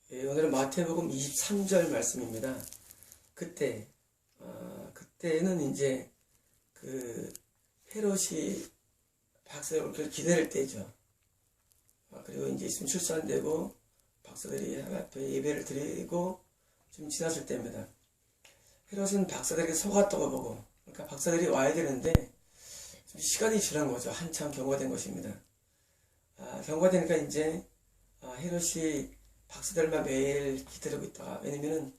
오늘은 마태복음 23절 말씀입니다. 그때는 이제 헤롯이 박사를 기다릴 때죠. 그리고 이제 있으면 출산되고 박사들이 하나님 앞에 예배를 드리고 좀 지났을 때입니다. 헤롯은 박사들에게 속았다고 보고, 그러니까 박사들이 와야 되는데 좀 시간이 지난 거죠. 한참 경과된 것입니다. 경과되니까 이제 헤롯이 박사들만 매일 기다리고 있다가, 왜냐면은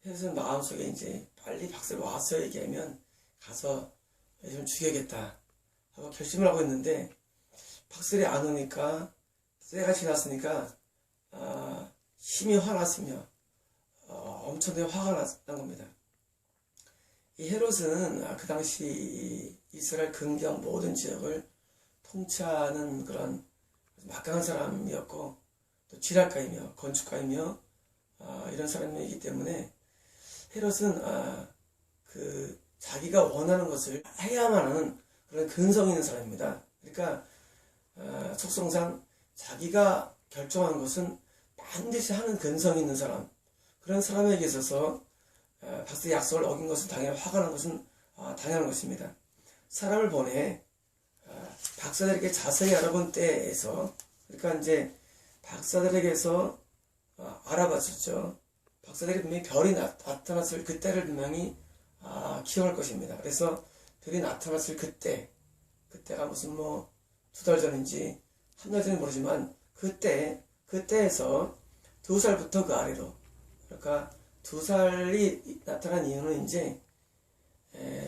헤롯은 마음속에 이제 빨리 박사들 와서 얘기하면 가서 좀 죽여야겠다 하고 결심을 하고 있는데, 박사들이 안 오니까 때가 지났으니까 심히 화났으며 엄청나게 화가 난 겁니다. 이 헤롯은 그 당시 이스라엘 근경 모든 지역을 통치하는 그런 막강한 사람이었고, 또 지략가이며 건축가이며 이런 사람이기 때문에 헤롯은 자기가 원하는 것을 해야만 하는 그런 근성 있는 사람입니다. 그러니까 속성상 자기가 결정한 것은 반드시 하는 근성 있는 사람, 그런 사람에게 있어서 박사의 약속을 어긴 것은 당연히 화가 난 것은 당연한 것입니다. 사람을 보내 박사들에게 자세히 알아본 때에서, 그러니까 이제 박사들에게서 알아봤었죠. 박사들이 분명히 별이 나타났을 그때를 분명히 기억할 것입니다. 그래서 별이 나타났을 그때가 무슨 2달 전인지 한 달 전인지 모르지만 그때에서 2살부터 그 아래로, 그러니까 2살이 나타난 이유는 이제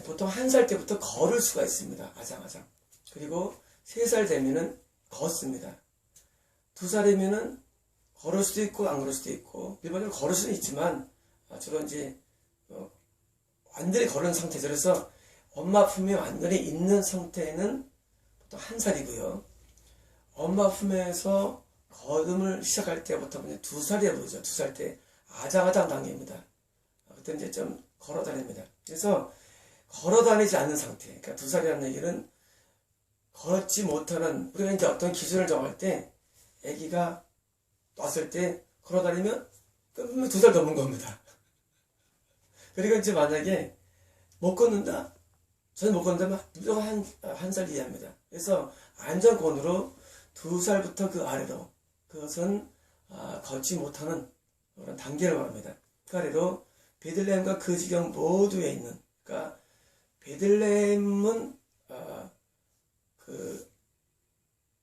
보통 1살 때부터 걸을 수가 있습니다. 아장아장. 그리고 3살 되면은 걷습니다. 2살이면은 걸을 수도 있고 안 걸을 수도 있고, 일반적으로 걸을 수는 있지만 주로 이제 완전히 걸은 상태죠. 그래서 엄마 품에 완전히 있는 상태는 보통 1살이고요. 엄마 품에서 걸음을 시작할 때부터 2살이라고 그러죠. 2살 때 아장아장 단계입니다. 그때 이제 좀 걸어 다닙니다. 그래서 걸어 다니지 않는 상태, 그러니까 2살이라는 얘기는 걷지 못하는, 우리가 이제 어떤 기준을 정할 때 아기가 왔을 때 걸어 다니면 그러면 2살 넘은 겁니다. 그리고 이제 만약에 못 걷는다, 저는 못 걷는다면 무조건 한 살 이하입니다. 그래서 안전권으로 2살부터 그 아래로, 그것은 걷지 못하는 그런 단계를 말합니다. 그 아래로 베들레헴과 그 지경 모두에 있는, 그러니까 베들레헴은 그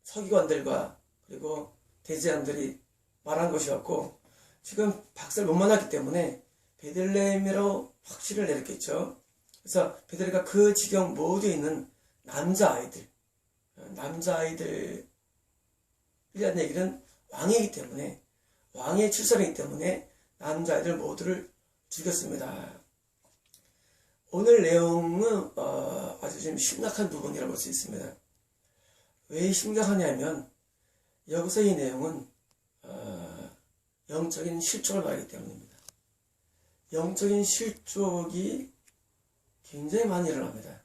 서기관들과 그리고 대제사장들이 말한 것이었고, 지금 박사를 못 만났기 때문에 베들레헴이라고 확신을 내렸겠죠. 그래서 베들레헴과 그 지경 모두에 있는 남자아이들이라는 얘기는 왕이기 때문에, 왕의 출산이기 때문에 남자아이들 모두를 죽였습니다. 오늘 내용은 아주 좀 심각한 부분이라고 볼 수 있습니다. 왜 심각하냐면 여기서 이 내용은 영적인 실족을 말하기 때문입니다. 영적인 실족이 굉장히 많이 일어납니다.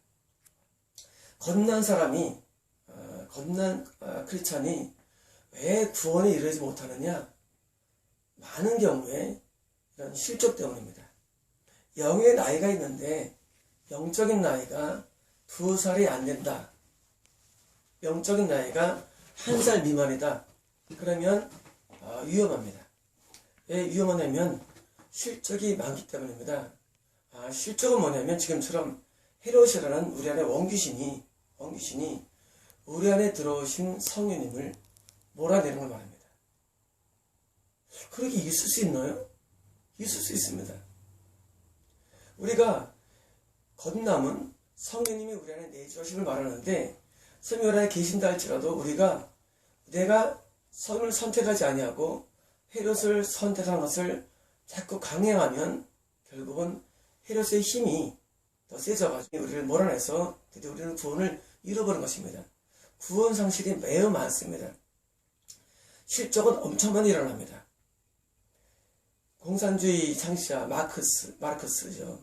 겁난 사람이, 겁난 크리스찬이 왜 구원에 이르지 못하느냐? 많은 경우에 이런 실족 때문입니다. 영의 나이가 있는데 영적인 나이가 2살이 안 된다, 영적인 나이가 1살 미만이다, 그러면 위험합니다. 왜 위험하냐면 실족이 많기 때문입니다. 실족은 뭐냐면 지금처럼 헤롯이라는 우리 안에 원귀신이 우리 안에 들어오신 성령님을 몰아내는 걸 말합니다. 그렇게 있을 수 있나요? 있을 수 있습니다. 우리가 건남은 성령님이 우리 안에 내주하심을 말하는데, 성령 안에 계신다 할지라도 내가 성을 선택하지 아니하고 헤롯을 선택한 것을 자꾸 강행하면 결국은 헤롯의 힘이 더 세져가지고 우리를 몰아내서 드디어 우리는 구원을 잃어버린 것입니다. 구원 상실이 매우 많습니다. 실족은 엄청 많이 일어납니다. 공산주의 창시자 마르크스죠.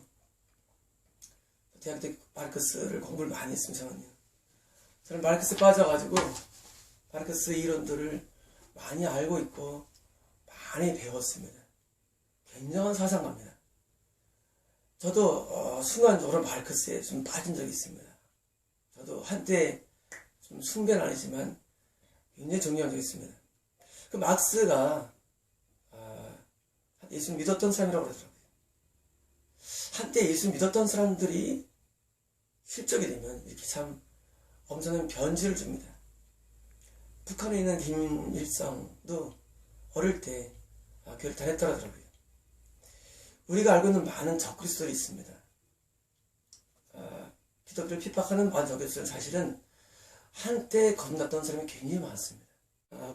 대학 때 마르크스를 공부를 많이 했습니다. 저는 마르크스에 빠져가지고 마르크스 이론들을 많이 알고 있고 많이 배웠습니다. 굉장한 사상가입니다. 저도 순간적으로 마르크스에 좀 빠진 적이 있습니다. 저도 한때 좀 숭배는 아니지만 굉장히 존경한 적이 있습니다. 그 막스가 예수 믿었던 사람이라고 그러더라고요. 한때 예수 믿었던 사람들이 실적이 되면 이렇게 참 엄청난 변질을 줍니다. 북한에 있는 김일성도 어릴 때 교회를 다녔더라고요. 우리가 알고 있는 많은 적그리스도들이 있습니다. 기독교를 핍박하는 많은 적그리스도는 사실은 한때 겁났던 사람이 굉장히 많습니다.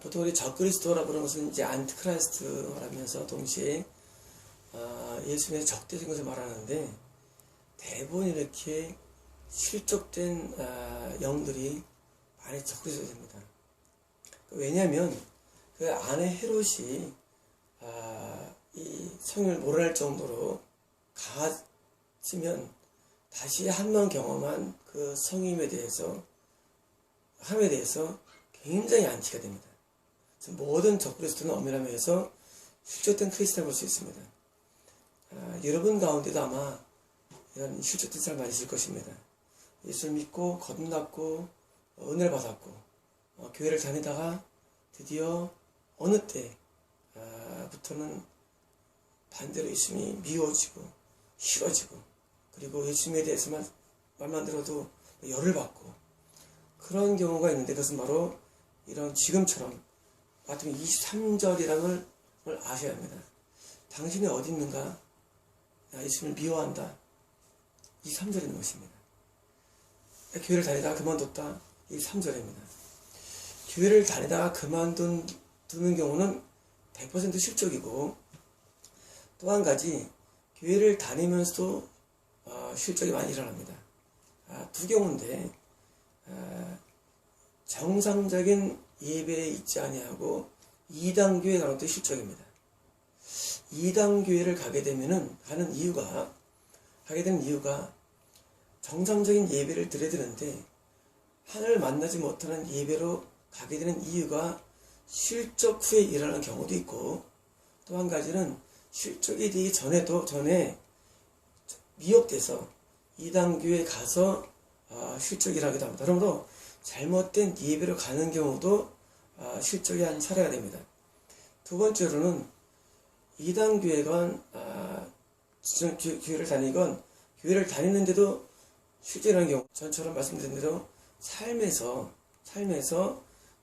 보통 우리 적그리스도라고 하는 것은 이제 안티크라이스트 말하면서 동시에 예수님의 적대적인 것을 말하는데, 대부분 이렇게 실족된 영들이 많이 적그리스도가 됩니다. 왜냐하면 그 안에 헤롯이 이 성령을 몰아낼 정도로 강해지면 다시 한 번 경험한 그 성임에 대해서 함에 대해서 굉장히 안티가 됩니다. 모든 적그리스도는 엄밀하면서 실족된 크리스찬을 볼 수 있습니다. 여러분 가운데도 아마 이런 실족된 사람 많이 있을 것입니다. 예수를 믿고 거듭났고 은혜를 받았고 교회를 다니다가 드디어 어느 때부터는 반대로 예수님이 미워지고 싫어지고, 그리고 예수님에 대해서만 말만 들어도 열을 받고 그런 경우가 있는데, 그것은 바로 이런 지금처럼 마태복음 23절이라는 걸 아셔야 합니다. 당신이 어디 있는가? 예수님을 미워한다. 23절에 있는 것입니다. 교회를 다니다가 그만뒀다. 23절입니다. 교회를 다니다가 그만두는 경우는 100% 실족이고, 또 한 가지 교회를 다니면서도 실족이 많이 일어납니다. 두 경우인데, 정상적인 예배에 있지 아니하고 이단교회 가는 것도 실족입니다. 이단교회를 가게 되는 이유가 정상적인 예배를 드려야 되는데 하나님을 만나지 못하는 예배로 가게 되는 이유가 실족 후에 일어나는 경우도 있고, 또 한 가지는 실족이 되기 전에 미혹돼서 이단교회에 가서 실족이 일어나기도 합니다. 그러므로 잘못된 예배로 가는 경우도 실족의 한 사례가 됩니다. 두 번째로는 이단교회건 교회를 다니건, 교회를 다니는데도 실족이라는 경우, 전처럼 말씀드린 대로 삶에서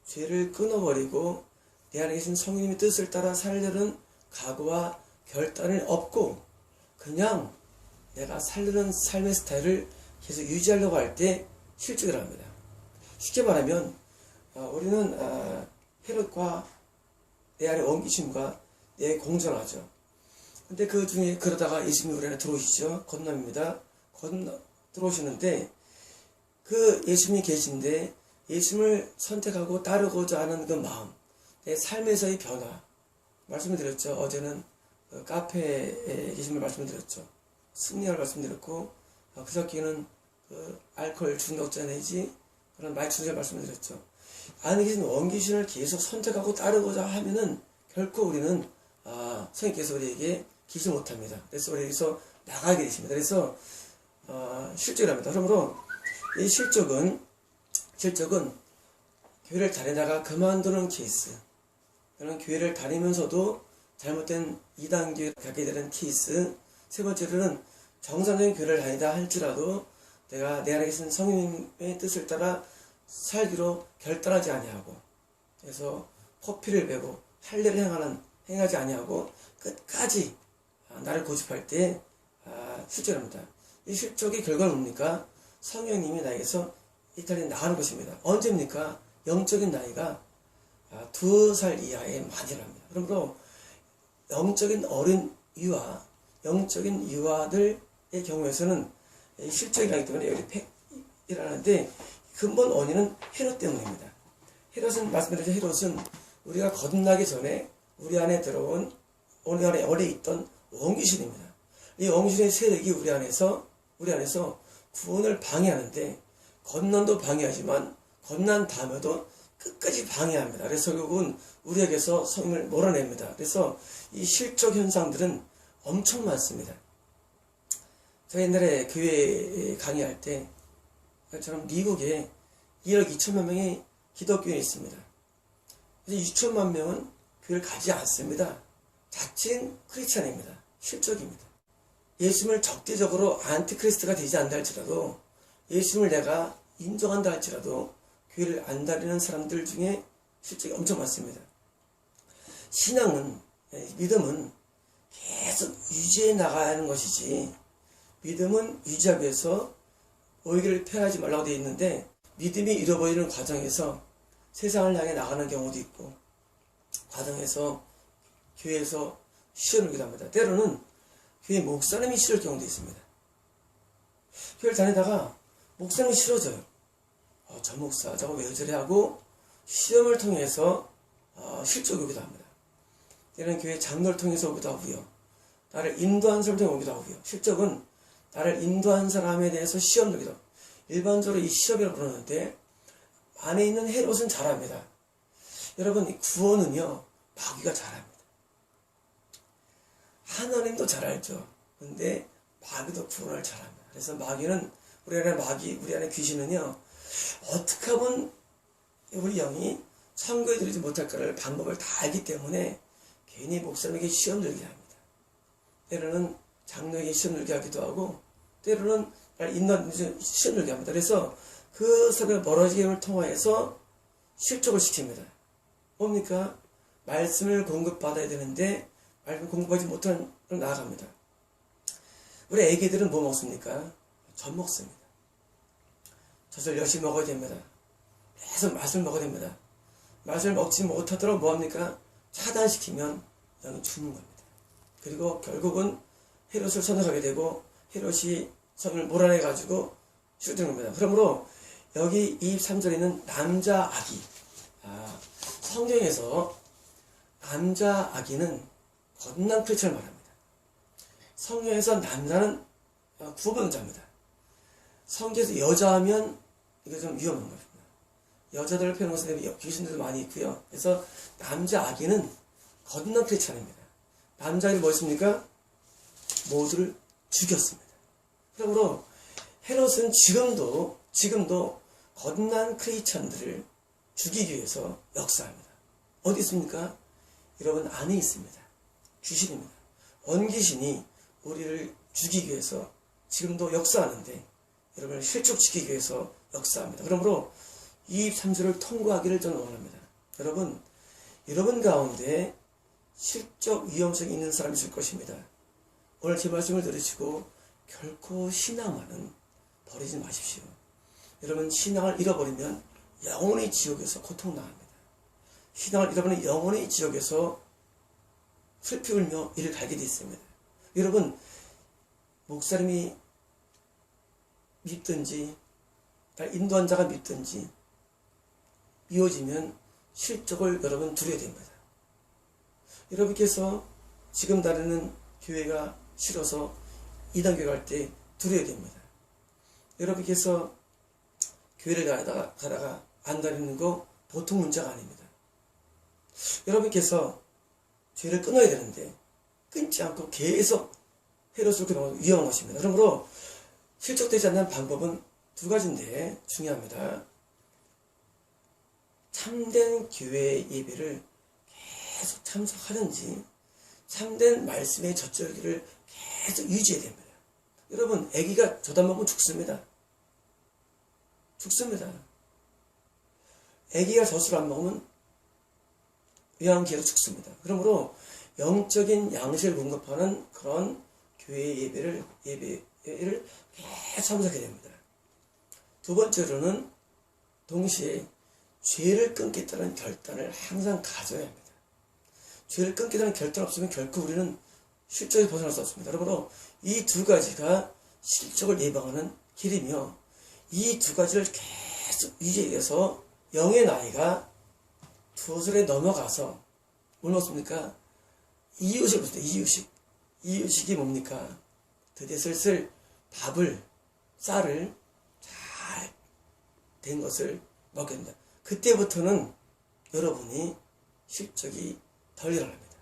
죄를 끊어버리고 내 안에 계신 성령님의 뜻을 따라 살려는 각오와 결단을 얻고 그냥 내가 살려는 삶의 스타일을 계속 유지하려고 할 때 실족을 합니다. 쉽게 말하면 우리는 헤롯과 내 안에 원기심과 내 공존하죠. 근데 그 중에 그러다가 예수님이 우리 안에 들어오시죠. 거듭납니다. 들어오시는데 그 예수님이 계신데 예수님을 선택하고 따르고자 하는 그 마음, 내 삶에서의 변화 말씀을 드렸죠. 어제는 카페에 계신 걸 말씀드렸죠. 승리할 말씀드렸고, 그저께는 알코올 중독자 내지 그런 말씀을 말씀드렸죠. 안에 계신 원귀신을 계속 선택하고 따르고자 하면은 결코 우리는 성령께서 우리에게 기지 못합니다. 그래서 우리에게서 나가게 되십니다. 그래서 실족이랍니다. 그러므로 이 실족은 교회를 다니다가 그만두는 케이스, 그런 교회를 다니면서도 잘못된 2단계에 가게 되는 케이스, 세 번째로는 정상적인 교회를 다니다 할지라도 내가 내 안에 계신 성령님의 뜻을 따라 살기로 결단하지 아니하고, 그래서 포피를 베고 할례를 행하지 아니하고 끝까지 나를 고집할 때 실족합니다. 이 실족의 결과는 뭡니까? 성령님이 나에게서 이탈리아 나가는 것입니다. 언제입니까? 영적인 나이가 2살 이하의 만이랍니다. 그러므로 영적인 어린 유아, 영적인 유아들의 경우에서는 실족이 나기 때문에 여기 일어나는데, 근본 원인은 헤롯 때문입니다. 헤롯은 말씀드렸죠. 헤롯은 우리가 거듭나기 전에 우리 안에 들어온, 우리 안에 오래 있던 원귀신입니다. 이 원귀신의 세력이 우리 안에서 구원을 방해하는데, 건넌도 방해하지만 건난 다음에도 끝까지 방해합니다. 그래서 결국은 우리에게서 성령을 몰아냅니다. 그래서 이 실족 현상들은 엄청 많습니다. 제가 옛날에 교회 강의할 때 저는 미국에 1억 2천만 명의 기독교인이 있습니다. 그래서 6천만 명은 교회를 가지 않습니다. 자칭 크리스찬입니다. 실족입니다. 예수님을 적대적으로 안티크리스트가 되지 않다 할지라도 예수님을 내가 인정한다 할지라도 교회를 안 다니는 사람들 중에 실족이 엄청 많습니다. 신앙은, 믿음은 계속 유지해 나가는 것이지, 믿음은 유지하기 위해서 오해를 펴하지 말라고 되어 있는데, 믿음이 잃어버리는 과정에서 세상을 향해 나가는 경우도 있고, 과정에서 교회에서 시험을 합니다. 때로는 교회 목사님이 싫을 경우도 있습니다. 교회를 다니다가 목사님이 싫어져요. 저 목사 저거 왜 저래 하고 시험을 통해서 실족이 오기도 합니다. 때로는 교회 장로를 통해서 오기도 하고요. 나를 인도한 사람을 통해 오기도 하고요. 실족은 나를 인도한 사람에 대해서 시험 들기도 하고, 일반적으로 이 시험이라고 부르는데 안에 있는 헤롯은 잘합니다. 여러분, 이 구원은요 마귀가 잘합니다. 하나님도 잘 알죠. 근데 마귀도 구원을 잘합니다. 그래서 마귀는, 우리 안에 마귀, 우리 안에 귀신은요, 어떻게 하면 우리 영이 천국에 들이지 못할까를 방법을 다 알기 때문에 괜히 목사님에게 시험 들게 합니다. 때로는 장로에게 시험 들게 하기도 하고, 때로는 인도하는 시험 들게 합니다. 그래서 그 사람의 멀어짐을 통하여서 실족을 시킵니다. 뭡니까? 말씀을 공급받아야 되는데 말씀 공급하지 못하는 나아갑니다. 우리 애기들은 뭐 먹습니까? 젖 먹습니다. 젖을 열심히 먹어야 됩니다. 계속 맛을 먹어야 됩니다. 맛을 먹지 못하도록 뭐합니까? 차단시키면 영이 죽는 겁니다. 그리고 결국은 헤롯을 선택하게 되고 헤롯이 성을 몰아내가지고 죽는 겁니다. 그러므로 여기 23절에 있는 남자 아기, 성경에서 남자 아기는 거듭난 크리스천을 말합니다. 성경에서 남자는 구원자입니다. 성경에서 여자하면 이거 좀 위험한 겁니다. 여자들을 표현한 것은 귀신들도 많이 있고요. 그래서 남자 아기는 거듭난 크리스천입니다. 남자 아기는 뭐였습니까? 모두를 죽였습니다. 그러므로 헤롯은 지금도 거듭난 크리스천들을 죽이기 위해서 역사합니다. 어디 있습니까? 여러분 안에 있습니다. 귀신입니다. 원귀신이 우리를 죽이기 위해서 지금도 역사하는데 여러분을 실족시키기 위해서 역사합니다. 그러므로 23절을 통과하기를 저는 원합니다. 여러분 가운데 실족 위험성이 있는 사람이 있을 것입니다. 오늘 제 말씀을 들으시고 결코 신앙만은 버리지 마십시오. 여러분, 신앙을 잃어버리면 영원히 지옥에서 고통당합니다. 신앙을 잃어버리면 영원히 지옥에서 슬피 울며 이를 갈게 되어 있습니다. 여러분, 목사님이 믿든지 인도한 자가 믿든지 이어지면 실족을 여러분 두려야 됩니다. 여러분께서 지금 다니는 교회가 싫어서 이단교회 갈 때 두려야 됩니다. 여러분께서 교회를 가다가 안 다니는 거 보통 문제가 아닙니다. 여러분께서 죄를 끊어야 되는데 끊지 않고 계속 헤롯을 끊는 위험한 것입니다. 그러므로 실족되지 않는 방법은 두 가지인데 중요합니다. 참된 교회 예배를 계속 참석하든지 참된 말씀의 젖절기를 계속 유지해야 됩니다. 여러분, 아기가 젖 안 먹으면 죽습니다. 아기가 젖을 안 먹으면 요양기에도 죽습니다. 그러므로 영적인 양식을 공급하는 그런 교회 예배를 계속 참석해야 됩니다. 두 번째로는 동시에 죄를 끊겠다는 결단을 항상 가져야 합니다. 죄를 끊겠다는 결단 없으면 결코 우리는 실족에서 벗어날 수 없습니다. 여러분, 이 두 가지가 실족을 예방하는 길이며 이 두 가지를 계속 유지해서 영의 나이가 2살에 넘어가서 뭘 먹습니까? 이유식을 먹습니다. 이유식이 뭡니까? 드디어 슬슬 쌀을 잘 된 것을 먹게 됩니다. 그때부터는 여러분이 실적이 덜 일어납니다.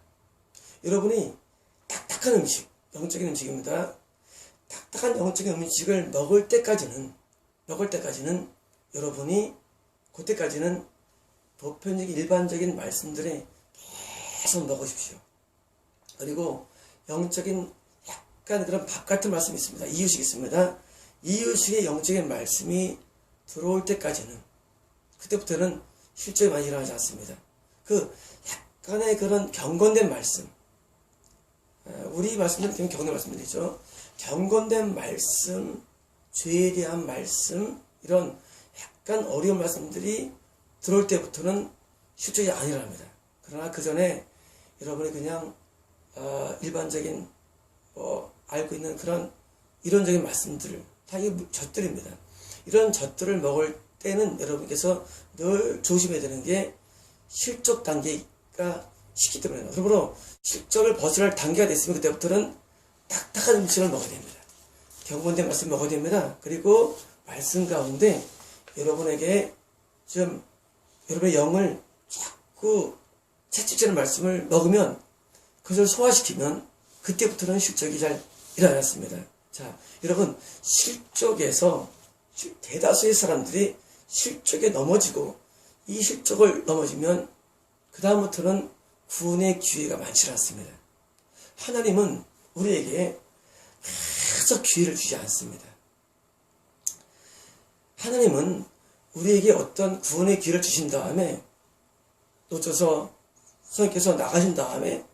여러분이 딱딱한 음식, 영적인 음식입니다. 딱딱한 영적인 음식을 먹을 때까지는 여러분이 그때까지는 보편적인 일반적인 말씀들에 계속 먹으십시오. 그리고 영적인 약간 그런 밥 같은 말씀이 있습니다. 이유식이 있습니다. 이유식의 영적인 말씀이 들어올 때까지는, 그때부터는 실적이 많이 일어나지 않습니다. 그 약간의 그런 경건된 말씀, 우리 말씀은 경건된 말씀이죠. 경건된 말씀, 죄에 대한 말씀, 이런 약간 어려운 말씀들이 들어올 때부터는 실적이 안 일어납니다. 그러나 그 전에 여러분이 그냥 일반적인 알고 있는 그런 이론적인 말씀들, 다 이게 젖들입니다. 이런 젖들을 먹을 때는 여러분께서 늘 조심해야 되는 게 실적 단계가 쉽기 때문에, 그러므로 실적을 벗어날 단계가 됐으면 그때부터는 딱딱한 음식을 먹어야 됩니다. 경건된 말씀 먹어야 됩니다. 그리고 말씀 가운데 여러분에게 좀 여러분의 영을 자꾸 채찍질하는 말씀을 먹으면, 그것을 소화시키면 그때부터는 실적이 잘 일어났습니다. 자, 여러분, 실적에서 대다수의 사람들이 실적에 넘어지고, 이 실적을 넘어지면 그 다음부터는 구원의 기회가 많지 않습니다. 하나님은 우리에게 계속 기회를 주지 않습니다. 하나님은 우리에게 어떤 구원의 기회를 주신 다음에 놓쳐서 성령께서 나가신 다음에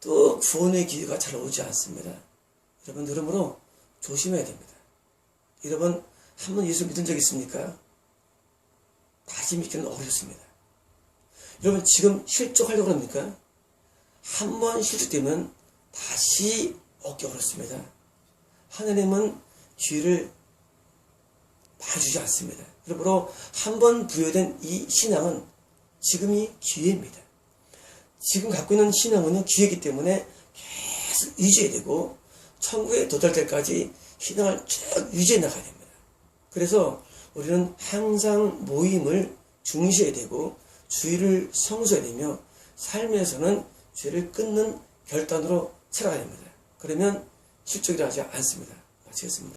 또 구원의 기회가 잘 오지 않습니다. 여러분, 그러므로 조심해야 됩니다. 여러분, 한 번 예수 믿은 적 있습니까? 다시 믿기는 어렵습니다. 여러분, 지금 실족하려고 합니까? 한 번 실족되면 다시 얻기 어렵습니다. 하나님은 기회를 많이 주지 않습니다. 그러므로 한 번 부여된 이 신앙은 지금이 기회입니다. 지금 갖고 있는 신앙은 기회이기 때문에 계속 유지해야 되고, 천국에 도달 때까지 신앙을 쭉 유지해 나가야 됩니다. 그래서 우리는 항상 모임을 중시해야 되고, 주의를 성수해야 되며, 삶에서는 죄를 끊는 결단으로 살아가야 됩니다. 그러면 실족이 나지 않습니다. 마치겠습니다.